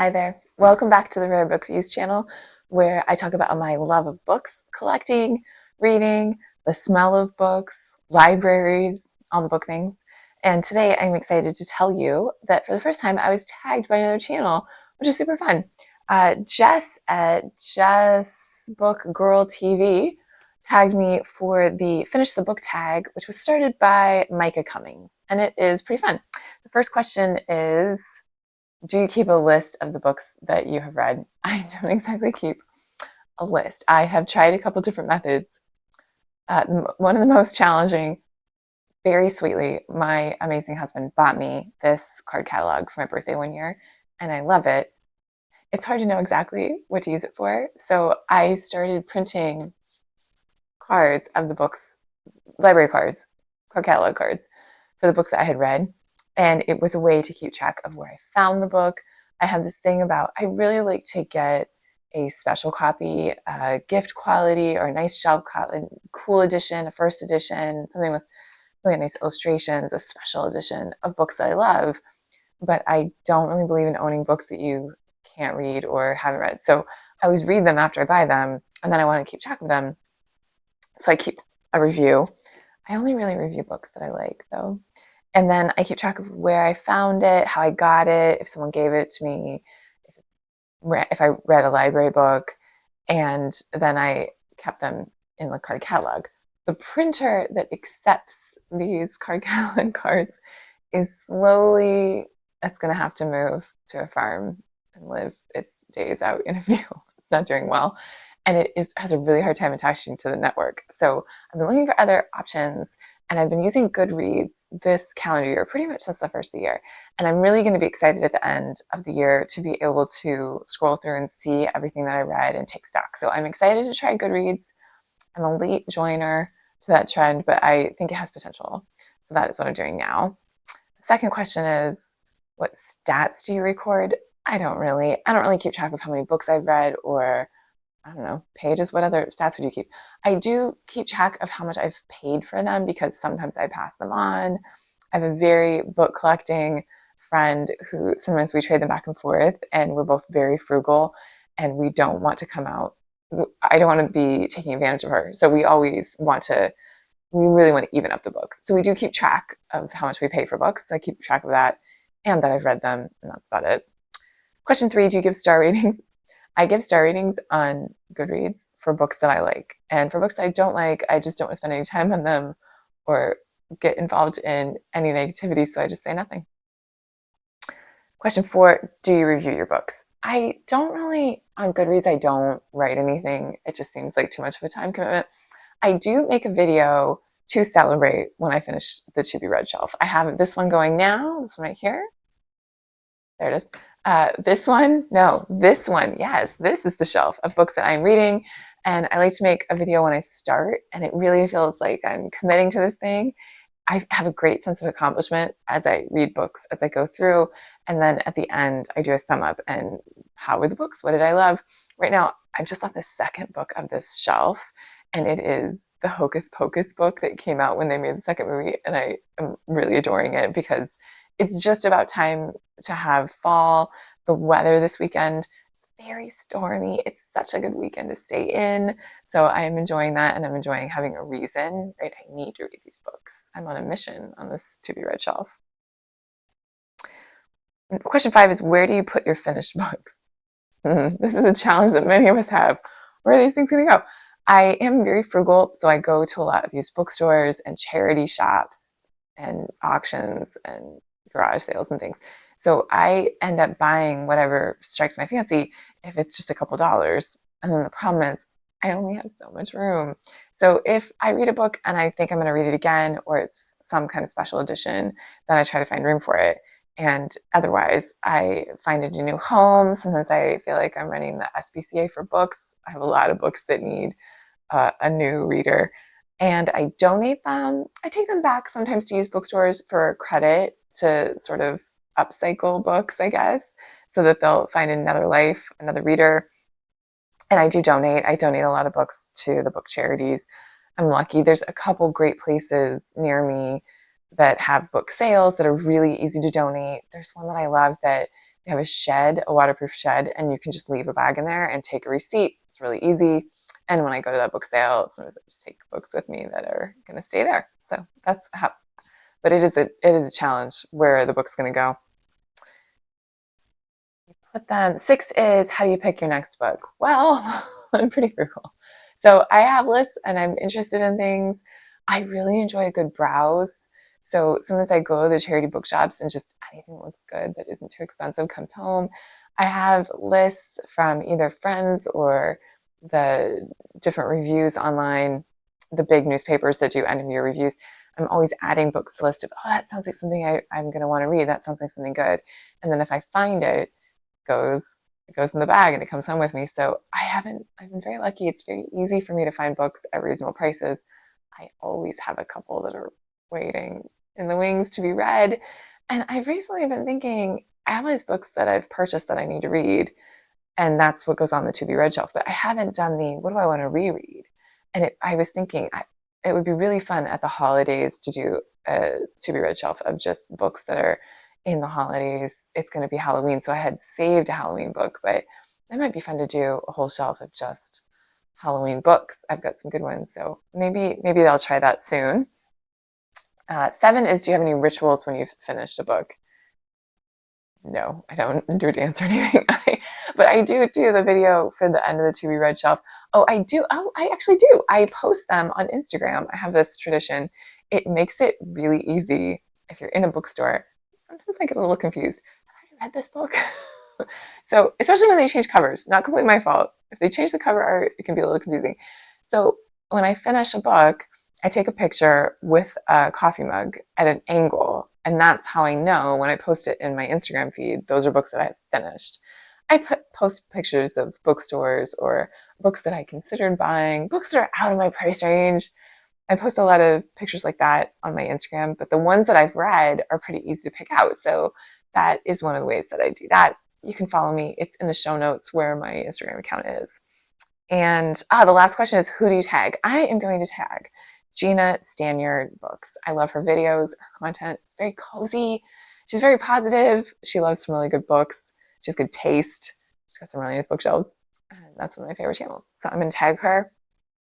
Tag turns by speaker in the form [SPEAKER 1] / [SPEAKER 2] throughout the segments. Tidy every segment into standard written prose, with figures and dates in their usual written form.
[SPEAKER 1] Hi there. Welcome back to the Rare Book Reviews channel, where I talk about my love of books, collecting, reading, the smell of books, libraries, all the book things. And today I'm excited to tell you that for the first time I was tagged by another channel, which is super fun. Jess at Jess Book Girl TV tagged me for the Finish the Book tag, which was started by Micah Cummings, and it is pretty fun. The first question is, do you keep a list of the books that you have read? I don't exactly keep a list. I have tried a couple different methods. One of the most challenging, very sweetly, my amazing husband bought me this card catalog for my birthday one year, and I love it. It's hard to know exactly what to use it for, so I started printing cards of the books, library cards, card catalog cards, for the books that I had read. And it was a way to keep track of where I found the book. I have this thing about, I really like to get a special copy, a gift quality, or a nice shelf quality, cool edition, a first edition, something with really nice illustrations, a special edition of books that I love. But I don't really believe in owning books that you can't read or haven't read. So I always read them after I buy them, and then I want to keep track of them. So I keep a review. I only really review books that I like, though. And then I keep track of where I found it, how I got it, if someone gave it to me, if I read a library book, and then I kept them in the card catalog. The printer that accepts these card catalog cards is slowly, that's going to have to move to a farm and live its days out in a field. It's not doing well. And has a really hard time attaching to the network. So I've been looking for other options, and I've been using Goodreads this calendar year, pretty much since the first of the year. And I'm really going to be excited at the end of the year to be able to scroll through and see everything that I read and take stock. So I'm excited to try Goodreads. I'm a late joiner to that trend, but I think it has potential. So that is what I'm doing now. The second question is, what stats do you record? I don't really keep track of how many books I've read, or I don't know, pages. What other stats would you keep? I do keep track of how much I've paid for them, because sometimes I pass them on. I have a very book collecting friend who sometimes we trade them back and forth, and we're both very frugal, and we don't want to come out. I don't want to be taking advantage of her. So we really want to even up the books. So we do keep track of how much we pay for books. So I keep track of that and that I've read them, and that's about it. Question 3, do you give star ratings? I give star ratings on Goodreads for books that I like. And for books that I don't like, I just don't want to spend any time on them or get involved in any negativity, so I just say nothing. Question 4, do you review your books? I don't really, on Goodreads, I don't write anything. It just seems like too much of a time commitment. I do make a video to celebrate when I finish the to be read shelf. I have this one going now, this one right here. There it is. This one, no, this one, yes, this is the shelf of books that I'm reading. And I like to make a video when I start, and it really feels like I'm committing to this thing. I have a great sense of accomplishment as I read books, as I go through. And then at the end, I do a sum up and how were the books? What did I love? Right now, I've just on the second book of this shelf, and it is the Hocus Pocus book that came out when they made the second movie. And I am really adoring it because it's just about time to have fall. The weather this weekend is very stormy. It's such a good weekend to stay in. So I am enjoying that, and I'm enjoying having a reason, right? I need to read these books. I'm on a mission on this to be read shelf. Question 5 is, where do you put your finished books? This is a challenge that many of us have. Where are these things going to go? I am very frugal, so I go to a lot of used bookstores and charity shops and auctions and garage sales and things. So I end up buying whatever strikes my fancy if it's just a couple dollars. And then the problem is I only have so much room. So if I read a book and I think I'm going to read it again, or it's some kind of special edition, then I try to find room for it. And otherwise, I find it a new home. Sometimes I feel like I'm running the SPCA for books. I have a lot of books that need a new reader, and I donate them. I take them back sometimes to used bookstores for credit, to sort of upcycle books, I guess, so that they'll find another life, another reader. And I do donate. I donate a lot of books to the book charities. I'm lucky. There's a couple great places near me that have book sales that are really easy to donate. There's one that I love that They have a shed, a waterproof shed, and you can just leave a bag in there and take a receipt. It's really easy. And when I go to that book sale, sometimes I just take books with me that are going to stay there. So that's how, but it is a challenge where the book's going to go. But then 6 is, how do you pick your next book? Well, I'm pretty frugal. So I have lists and I'm interested in things. I really enjoy a good browse. So sometimes I go to the charity bookshops and just anything that looks good that isn't too expensive comes home. I have lists from either friends or the different reviews online, the big newspapers that do end of year reviews. I'm always adding books to the list of, oh, that sounds like something I'm going to want to read. That sounds like something good. And then if I find it, goes it goes in the bag and it comes home with me. So I've been very lucky. It's very easy for me to find books at reasonable prices. I always have a couple that are waiting in the wings to be read. And I've recently been thinking, I have all these books that I've purchased that I need to read, and that's what goes on the to be read shelf. But I haven't done the what do I want to reread? And I was thinking it would be really fun at the holidays to do a to be read shelf of just books that are in the holidays. It's going to be Halloween, so I had saved a Halloween book, but it might be fun to do a whole shelf of just Halloween books. I've got some good ones, so maybe I'll try that soon. 7 is, do you have any rituals when you've finished a book? No, I don't do a dance or anything. But I do the video for the end of the to be read shelf. Oh, I do. Oh, I actually do. I post them on Instagram. I have this tradition. It makes it really easy if you're in a bookstore. Sometimes I get a little confused. Have I read this book? So, especially when they change covers, not completely my fault. If they change the cover art, it can be a little confusing. So, when I finish a book, I take a picture with a coffee mug at an angle, and that's how I know when I post it in my Instagram feed, those are books that I've finished. Post pictures of bookstores or books that I considered buying, books that are out of my price range. I post a lot of pictures like that on my Instagram, but the ones that I've read are pretty easy to pick out. So that is one of the ways that I do that. You can follow me. It's in the show notes where my Instagram account is. And the last question is, who do you tag? I am going to tag Gina Stanyard Books. I love her videos, her content. It's very cozy. She's very positive. She loves some really good books. She has good taste. She's got some really nice bookshelves. And that's one of my favorite channels. So I'm going to tag her.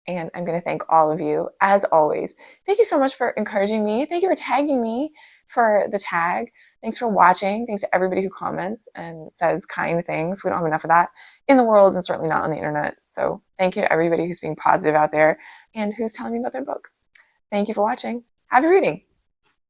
[SPEAKER 1] And I'm going to thank all of you, as always. Thank you so much for encouraging me. Thank you for tagging me for the tag. Thanks for watching. Thanks to everybody who comments and says kind things. We don't have enough of that in the world, and certainly not on the internet. So thank you to everybody who's being positive out there and who's telling me about their books. Thank you for watching. Happy reading.